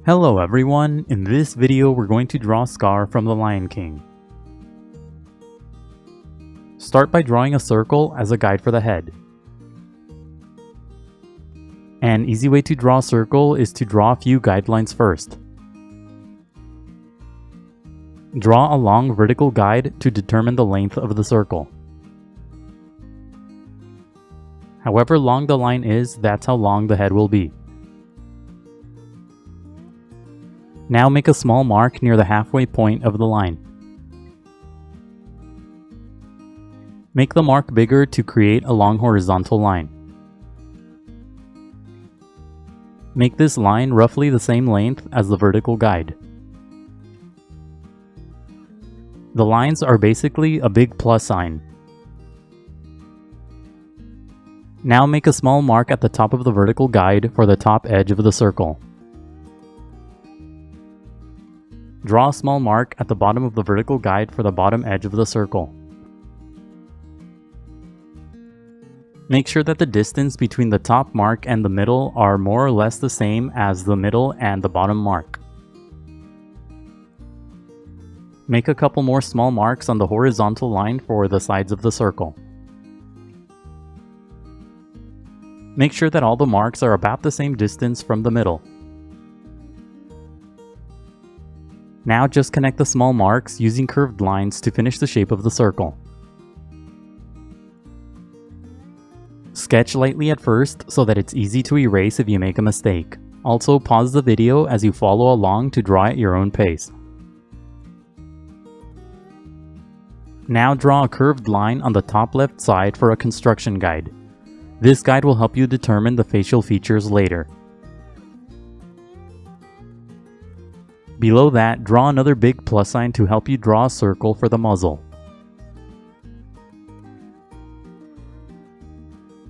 Hello everyone, in this video we're going to draw Scar from The Lion King. Start by drawing a circle as a guide for the head. An easy way to draw a circle is to draw a few guidelines first. Draw a long vertical guide to determine the length of the circle. However long the line is, that's how long the head will be. Now make a small mark near the halfway point of the line. Make the mark bigger to create a long horizontal line. Make this line roughly the same length as the vertical guide. The lines are basically a big plus sign. Now make a small mark at the top of the vertical guide for the top edge of the circle. Draw a small mark at the bottom of the vertical guide for the bottom edge of the circle. Make sure that the distance between the top mark and the middle are more or less the same as the middle and the bottom mark. Make a couple more small marks on the horizontal line for the sides of the circle. Make sure that all the marks are about the same distance from the middle. Now just connect the small marks using curved lines to finish the shape of the circle. Sketch lightly at first so that it's easy to erase if you make a mistake. Also pause the video as you follow along to draw at your own pace. Now draw a curved line on the top left side for a construction guide. This guide will help you determine the facial features later. Below that, draw another big plus sign to help you draw a circle for the muzzle.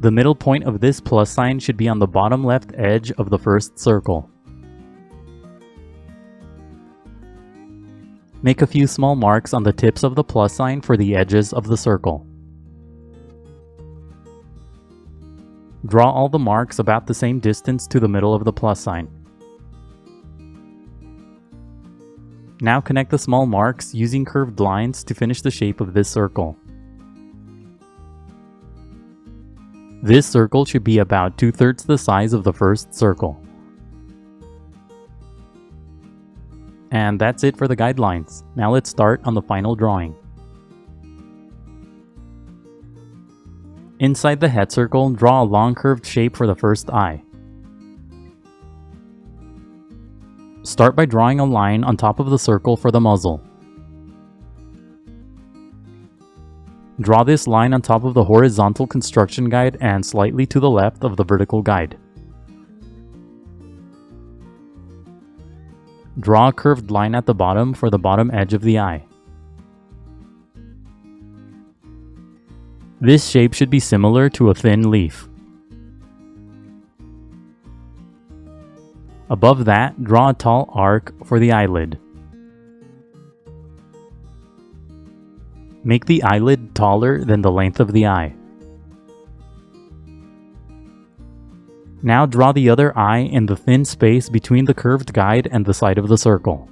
The middle point of this plus sign should be on the bottom left edge of the first circle. Make a few small marks on the tips of the plus sign for the edges of the circle. Draw all the marks about the same distance to the middle of the plus sign. Now connect the small marks using curved lines to finish the shape of this circle. This circle should be about 2/3 the size of the first circle. And that's it for the guidelines. Now let's start on the final drawing. Inside the head circle, draw a long curved shape for the first eye. Start by drawing a line on top of the circle for the muzzle. Draw this line on top of the horizontal construction guide and slightly to the left of the vertical guide. Draw a curved line at the bottom for the bottom edge of the eye. This shape should be similar to a thin leaf. Above that, draw a tall arc for the eyelid. Make the eyelid taller than the length of the eye. Now draw the other eye in the thin space between the curved guide and the side of the circle.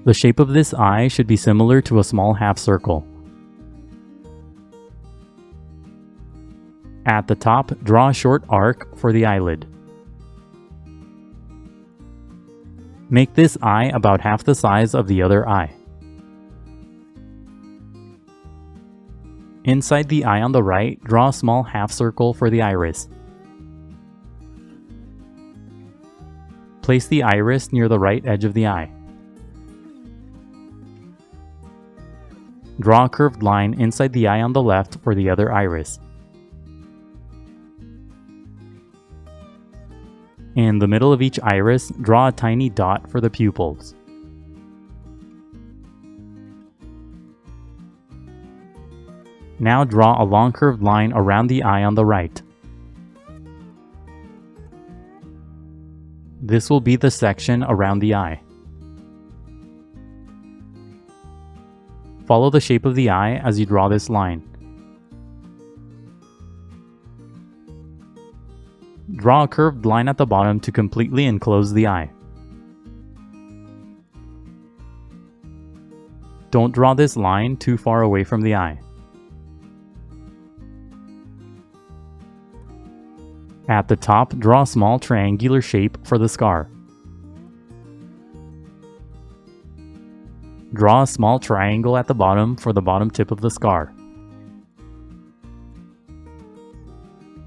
The shape of this eye should be similar to a small half circle. At the top, draw a short arc for the eyelid. Make this eye about half the size of the other eye. Inside the eye on the right, draw a small half circle for the iris. Place the iris near the right edge of the eye. Draw a curved line inside the eye on the left for the other iris. In the middle of each iris, draw a tiny dot for the pupils. Now draw a long curved line around the eye on the right. This will be the section around the eye. Follow the shape of the eye as you draw this line. Draw a curved line at the bottom to completely enclose the eye. Don't draw this line too far away from the eye. At the top, draw a small triangular shape for the scar. Draw a small triangle at the bottom for the bottom tip of the scar.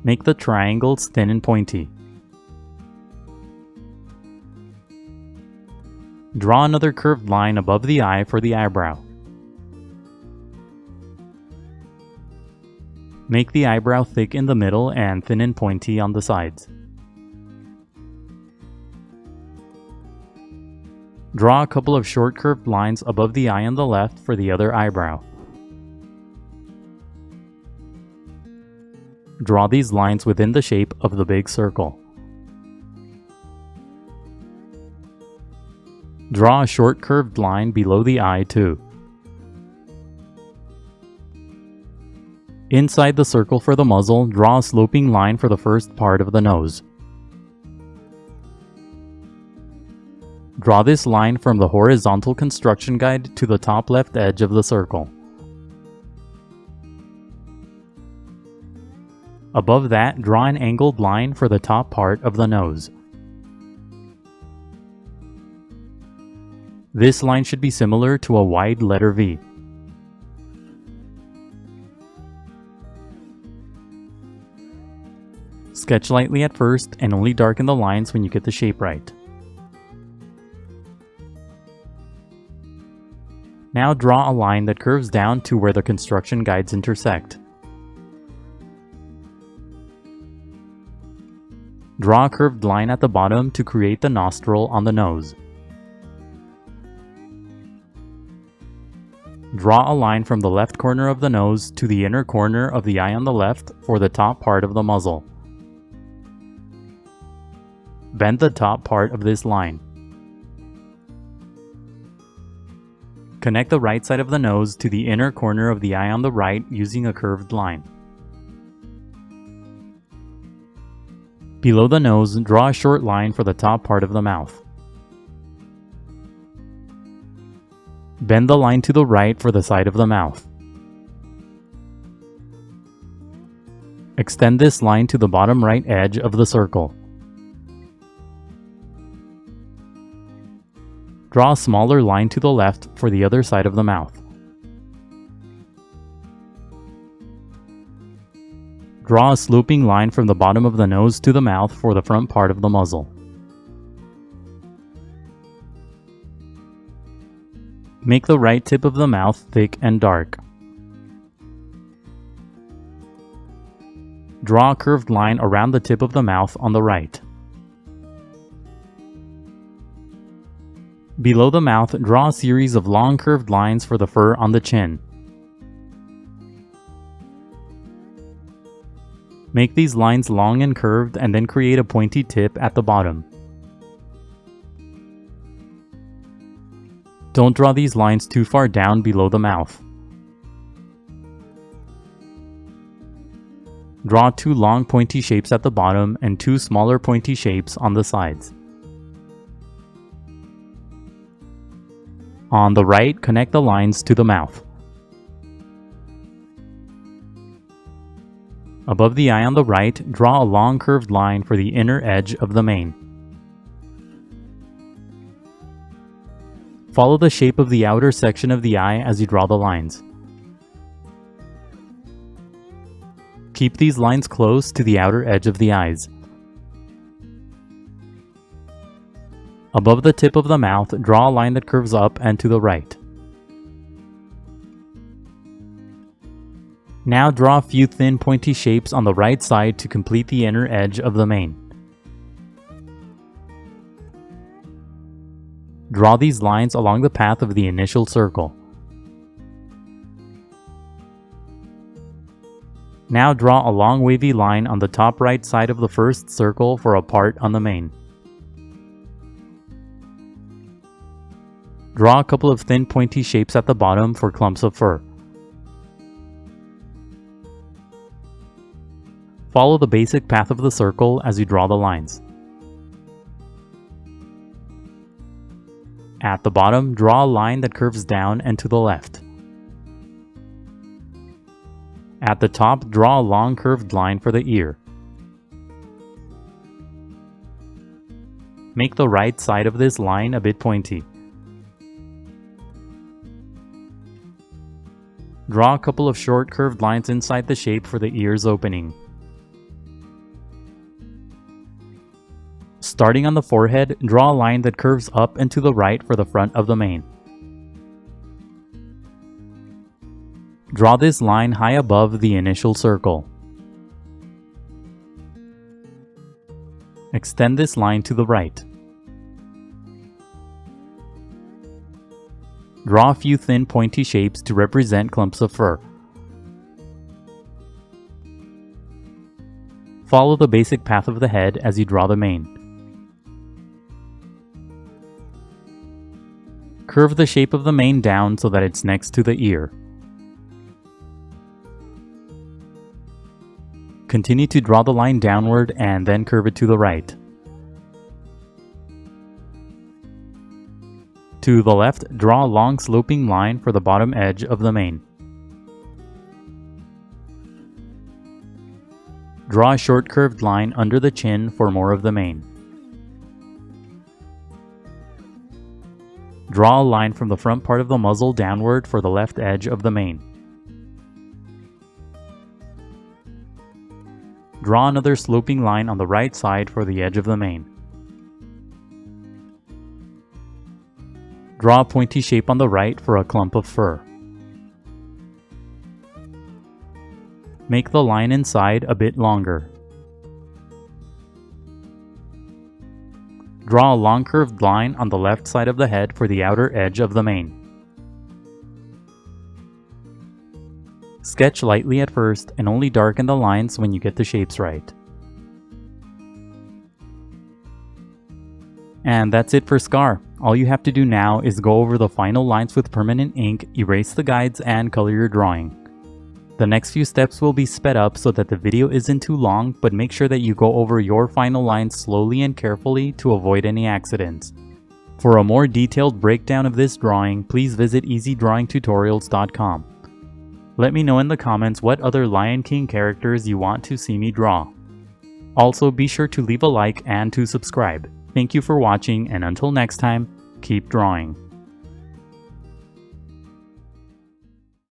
Make the triangles thin and pointy. Draw another curved line above the eye for the eyebrow. Make the eyebrow thick in the middle and thin and pointy on the sides. Draw a couple of short curved lines above the eye on the left for the other eyebrow. Draw these lines within the shape of the big circle. Draw a short curved line below the eye too. Inside the circle for the muzzle, draw a sloping line for the first part of the nose. Draw this line from the horizontal construction guide to the top left edge of the circle. Above that, draw an angled line for the top part of the nose. This line should be similar to a wide letter V. Sketch lightly at first and only darken the lines when you get the shape right. Now draw a line that curves down to where the construction guides intersect. Draw a curved line at the bottom to create the nostril on the nose. Draw a line from the left corner of the nose to the inner corner of the eye on the left for the top part of the muzzle. Bend the top part of this line. Connect the right side of the nose to the inner corner of the eye on the right using a curved line. Below the nose, draw a short line for the top part of the mouth. Bend the line to the right for the side of the mouth. Extend this line to the bottom right edge of the circle. Draw a smaller line to the left for the other side of the mouth. Draw a sloping line from the bottom of the nose to the mouth for the front part of the muzzle. Make the right tip of the mouth thick and dark. Draw a curved line around the tip of the mouth on the right. Below the mouth, draw a series of long curved lines for the fur on the chin. Make these lines long and curved and then create a pointy tip at the bottom. Don't draw these lines too far down below the mouth. Draw two long pointy shapes at the bottom and two smaller pointy shapes on the sides. On the right, connect the lines to the mouth. Above the eye on the right, draw a long curved line for the inner edge of the mane. Follow the shape of the outer section of the eye as you draw the lines. Keep these lines close to the outer edge of the eyes. Above the tip of the mouth, draw a line that curves up and to the right. Now draw a few thin pointy shapes on the right side to complete the inner edge of the mane. Draw these lines along the path of the initial circle. Now draw a long wavy line on the top right side of the first circle for a part on the mane. Draw a couple of thin pointy shapes at the bottom for clumps of fur. Follow the basic path of the circle as you draw the lines. At the bottom, draw a line that curves down and to the left. At the top, draw a long curved line for the ear. Make the right side of this line a bit pointy. Draw a couple of short curved lines inside the shape for the ear's opening. Starting on the forehead, draw a line that curves up and to the right for the front of the mane. Draw this line high above the initial circle. Extend this line to the right. Draw a few thin pointy shapes to represent clumps of fur. Follow the basic path of the head as you draw the mane. Curve the shape of the mane down so that it's next to the ear. Continue to draw the line downward and then curve it to the right. To the left, draw a long sloping line for the bottom edge of the mane. Draw a short curved line under the chin for more of the mane. Draw a line from the front part of the muzzle downward for the left edge of the mane. Draw another sloping line on the right side for the edge of the mane. Draw a pointy shape on the right for a clump of fur. Make the line inside a bit longer. Draw a long curved line on the left side of the head for the outer edge of the mane. Sketch lightly at first and only darken the lines when you get the shapes right. And that's it for Scar. All you have to do now is go over the final lines with permanent ink, erase the guides, and color your drawing. The next few steps will be sped up so that the video isn't too long, but make sure that you go over your final lines slowly and carefully to avoid any accidents. For a more detailed breakdown of this drawing, please visit EasyDrawingTutorials.com. Let me know in the comments what other Lion King characters you want to see me draw. Also, be sure to leave a like and to subscribe. Thank you for watching, and until next time, keep drawing.